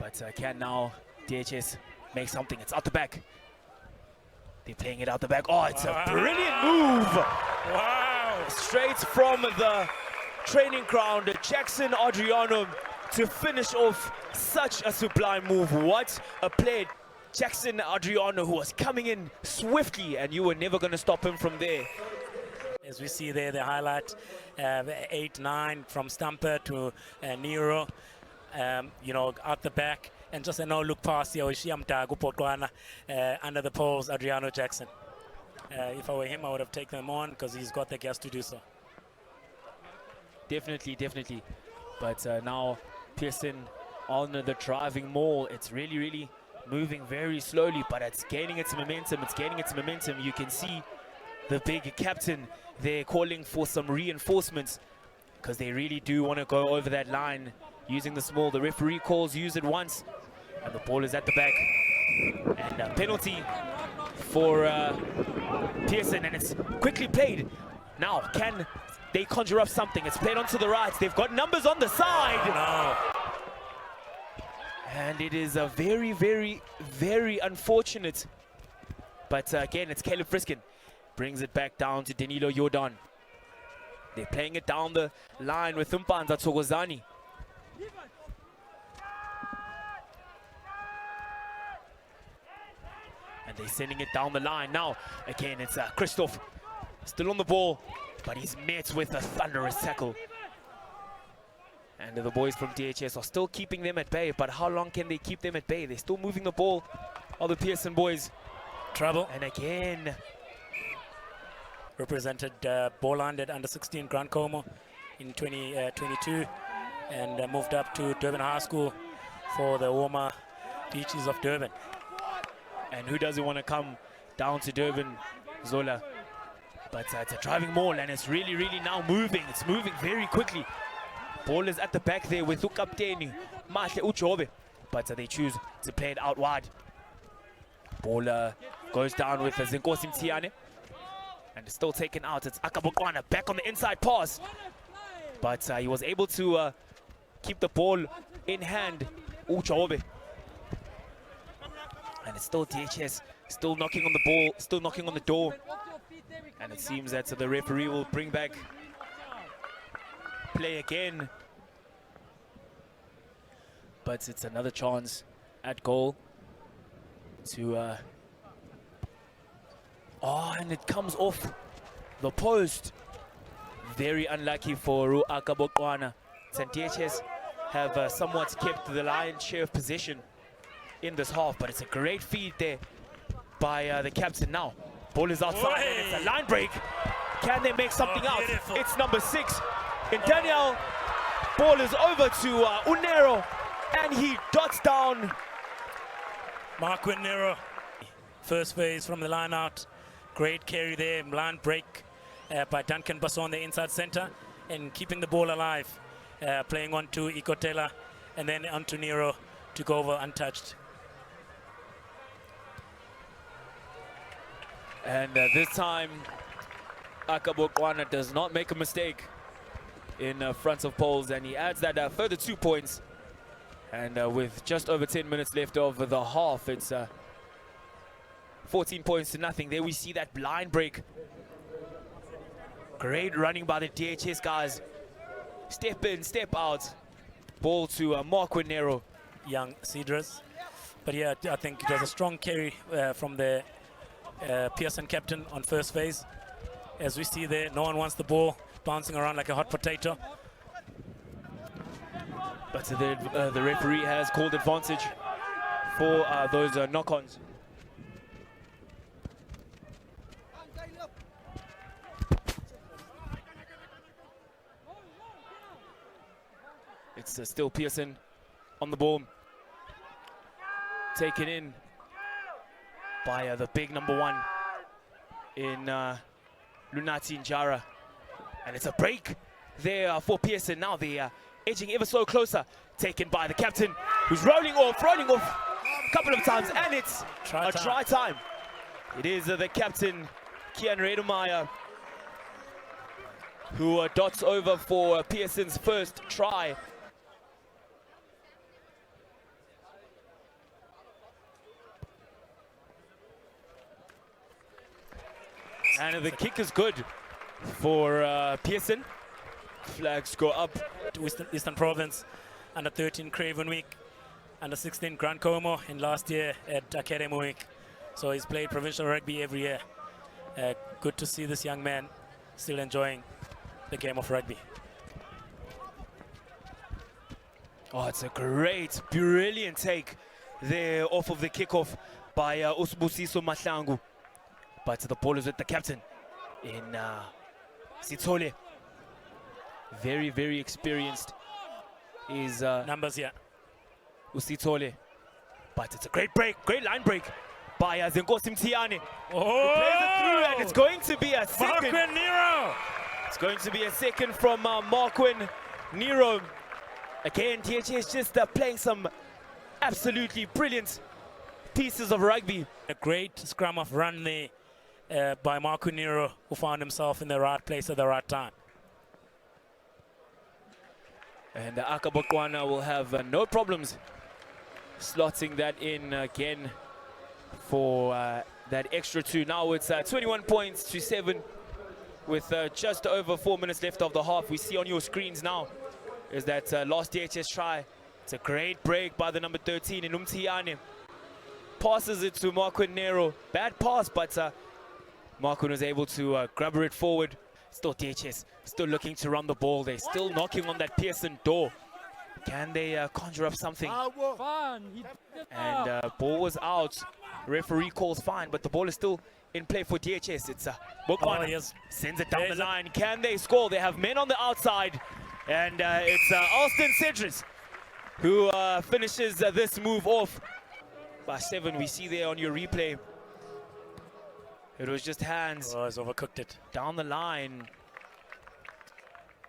But can now DHS make something? It's out the back. They're playing it out the back. Oh, it's a brilliant move. Wow. Straight from the training ground, Jackson Adriano to finish off such a sublime move. What a play. Jackson Adriano, who was coming in swiftly, and you were never going to stop him from there. As we see there, the highlight, 8-9 from Stamper to Nero, you know, out the back, and just a no-look pass here, under the poles, Adriano Jackson. If I were him, I would have taken him on because he's got the gas to do so. Definitely, definitely. But now Pearson on the driving maul. It's really moving very slowly, but it's gaining its momentum. It's gaining its momentum. You can see the big captain there calling for some reinforcements because they really do want to go over that line using the small. The referee calls use it once, and the ball is at the back. And a penalty for Pearson, and it's quickly played. Now, can they conjure up something? It's played onto the right. They've got numbers on the side. No. And it is a very unfortunate. But again, it's Caleb Friskin. Brings it back down to Danilo Jordan. They're playing it down the line with Umpanza Togozani. And they're sending it down the line. Now, again, it's Christoph still on the ball, but he's met with a thunderous tackle. And the boys from DHS are still keeping them at bay, but how long can they keep them at bay? They're still moving the ball, all the Pearson boys. Trouble. And again. Represented Boland at under-16 Grand Como in 2022 and moved up to Durban High School for the warmer beaches of Durban. And who doesn't want to come down to Durban, Zola? But it's a driving maul, and it's really now moving. It's moving very quickly. Ball is at the back there with Ukapteni, Mahle Uchobe, but they choose to play it out wide. Ball goes down with Zinkosi Mtiane, and it's still taken out. It's Akabokwana back on the inside pass, but he was able to keep the ball in hand, Uchobe. And it's still DHS, still knocking on the ball, still knocking on the door. And it seems that the referee will bring back play again. But it's another chance at goal to oh, and it comes off the post. Very unlucky for Ruaka Bokwana. DHS have somewhat kept the lion's share of possession in this half, but it's a great feed there by the captain. Now ball is outside, and it's a line break. Can they make something out? Beautiful. It's number 6 in Daniel. Ball is over to Unero, and he dots down Mark Nero. First phase from the line out. Great carry there, line break by Duncan Basso on the inside center and keeping the ball alive. Playing on to Ikotela and then on to Nero to go over untouched. And this time, Akabokwana does not make a mistake in front of poles, and he adds that further 2 points. And with just over 10 minutes left of the half, it's 14 points to nothing. There we see that blind break. Great running by the DHS guys. Step in, step out. Ball to Mark Winero. Young Cedras. But yeah, I think it was a strong carry from the Pearson captain on first phase. As we see there, no one wants the ball bouncing around like a hot potato. But the referee has called advantage for those knock-ons. It's still Pearson on the ball. Taken in by the big number 1 in Lunati Njara. And it's a break there for Pearson. Now they're edging ever so closer. Taken by the captain, who's rolling off a couple of times, and it's a try time. It is the captain, Kian Redemeyer, who dots over for Pearson's first try. And the kick is good for Pearson. Flags go up. To Eastern Province, under 13 Craven Week, under 16 Grand Como, and last year at Academy Week. So he's played provincial rugby every year. Good to see this young man still enjoying the game of rugby. Oh, it's a great, brilliant take there off of the kickoff by Usbusiso Mahlangu. But the ball is with the captain in Sithole. Very, very experienced is numbers here. Usithole. But it's a great break, great line break by Zenkosi Mtiane. Oh! Plays it through, and it's going to be a second. Marquin Nero! It's going to be a second from Marquin Nero. Again, DHS just playing some absolutely brilliant pieces of rugby. A great scrum of run there by Marquin Nero, who found himself in the right place at the right time. And Akabokwana will have no problems slotting that in again for that extra 2. Now it's 21 points to 7 with just over 4 minutes left of the half. We see on your screens now is that last DHS try. It's a great break by the number 13 in Umtiane. Passes it to Marquin Nero. Bad pass, but Marquin was able to grab it forward. Still DHS, still looking to run the ball. They're still knocking on that Pearson door. Can they conjure up something? And ball was out. Referee calls fine, but the ball is still in play for DHS. It's Bokwana yes. sends it down the line. Can they score? They have men on the outside. And it's Alston Cedris who finishes this move off. By 7, we see there on your replay. It was just hands. Oh, he's overcooked it. Down the line.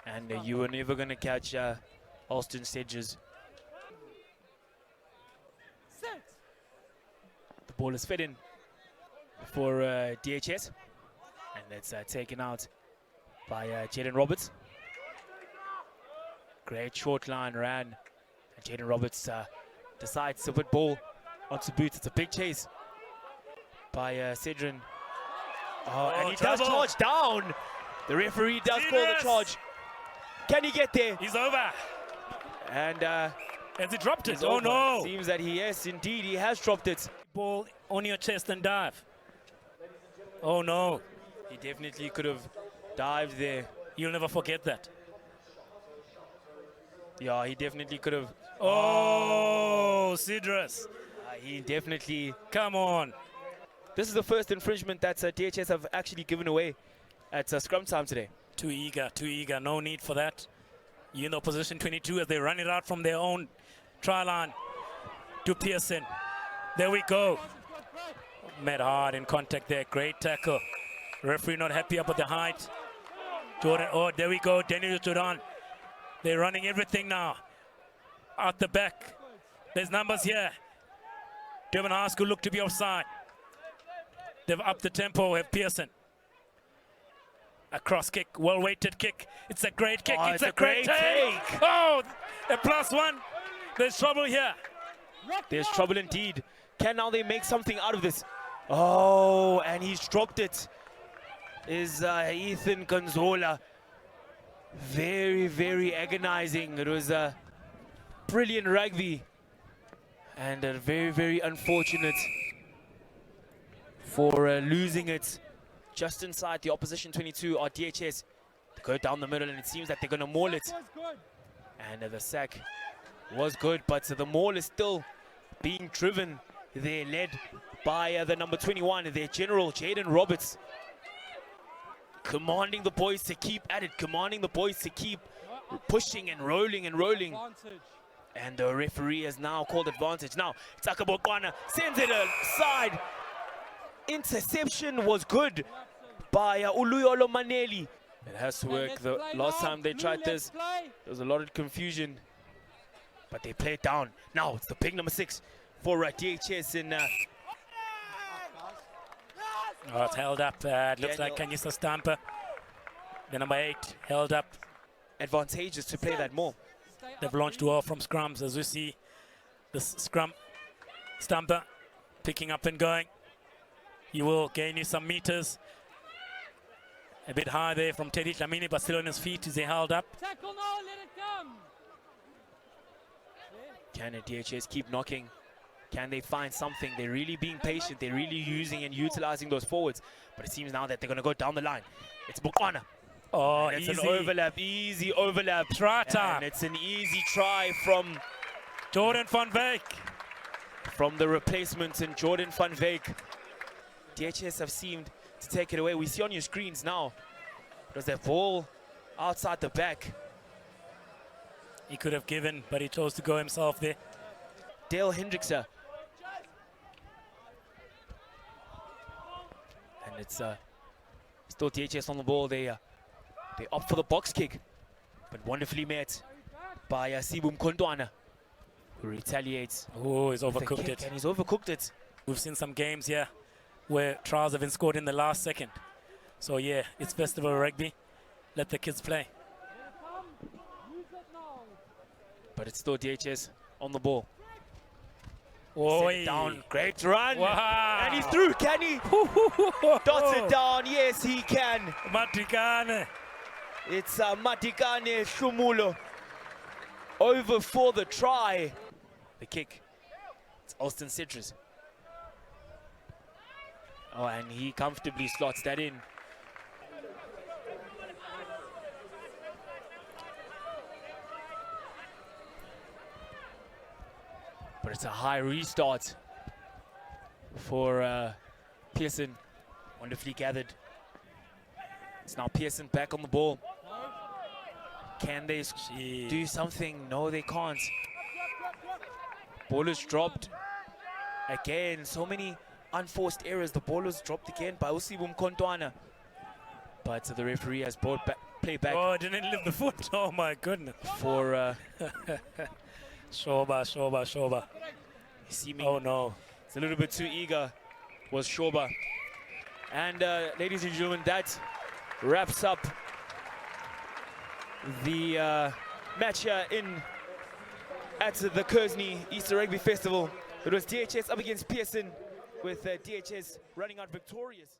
And you were never going to catch Alston Cedris. The ball is fed in for DHS. And it's taken out by Jaden Roberts. Great short line ran. And Jaden Roberts decides to put ball onto boots. It's a big chase by Cedrin. Oh, and he does charge down. The referee does call the charge. Can he get there? He's over. And has he dropped it? Oh over. no. Seems that yes, indeed, he has dropped it. Ball on your chest and dive. Oh no. He definitely could have dived there. You'll never forget that. Yeah, he definitely could have. Oh, Cedris. He definitely. Come on. This is the first infringement that DHS have actually given away at scrum time today. Too eager. No need for that. You know, position 22 as they run it out from their own try line to Pearson. There we go. Met hard in contact there. Great tackle. Referee not happy about the height. Jordan, oh, there we go. Daniel Jordan. They're running everything now. Out the back. There's numbers here. Durban High School look to be offside. They've upped the tempo with Pearson. A cross kick, well-weighted kick. It's a great kick. Oh, it's a great take. Oh, a +1. There's trouble here. There's trouble indeed. Can now they make something out of this? Oh, and he's dropped it. Is Ethan Gonzola. Very, very agonizing. It was a brilliant rugby. And very, very unfortunate for losing it just inside the opposition 22 are DHS. They go down the middle and it seems that they're going to maul it. And the sack was good, but the maul is still being driven. They're led by the number 21, their general, Jaden Roberts. Commanding the boys to keep at it, commanding the boys to keep pushing and rolling and rolling. And the referee has now called advantage. Now, Takabokwana sends it aside. Interception was good by Uluyolo Maneli. It has to work. The last time they tried this, there was a lot of confusion. But they played down. Now it's the big number 6 for DHS in... Oh, it's held up. It looks like Kanyisa Stamper. The number 8 held up. Advantageous to play that more. They've launched well from scrums, as we see this scrum. Stamper picking up and going. He will gain you some meters. A bit high there from Teddy Dlamini, but still on his feet as they held up. Tackle now, let it come. Can the DHS keep knocking? Can they find something? They're really being patient. They're really using and utilizing those forwards. But it seems now that they're going to go down the line. It's Bukwana. Oh, It's easy. an overlap, easy overlap. Try time. And it's an easy try from Jordan van Wyk. the replacement in Jordan van Wyk. DHS have seemed to take it away. We see on your screens now. There's that ball outside the back. He could have given, but he chose to go himself there. Dale Hendrickse. And it's still DHS on the ball. They opt for the box kick, but wonderfully met by Sibum Kontwana, who retaliates. Oh, he's with the overcooked kick, it. and he's overcooked it. We've seen some games here where tries have been scored in the last second. So yeah, it's Festival Rugby. Let the kids play. But it's still DHS on the ball. Oh, Set it down, great run. Wow. And he's through, can he? Dots it down, yes he can. Matikane. It's Matikane Shumulo over for the try. The kick, it's Alston Citrus. Oh, and he comfortably slots that in. But it's a high restart for Pearson. Wonderfully gathered. It's now Pearson back on the ball. Can they do something? No, they can't. Ball is dropped again. So many unforced errors. The ball was dropped again by Usibum Kontwana. But the referee has brought back, play back. Oh, didn't lift the foot. Oh my goodness. For Shoba. seeming. Oh no. It's a little bit too eager, was Shoba. And ladies and gentlemen, that wraps up the match here at the Kearsney Easter Rugby Festival. It was DHS up against Pearson, with DHS running out victorious.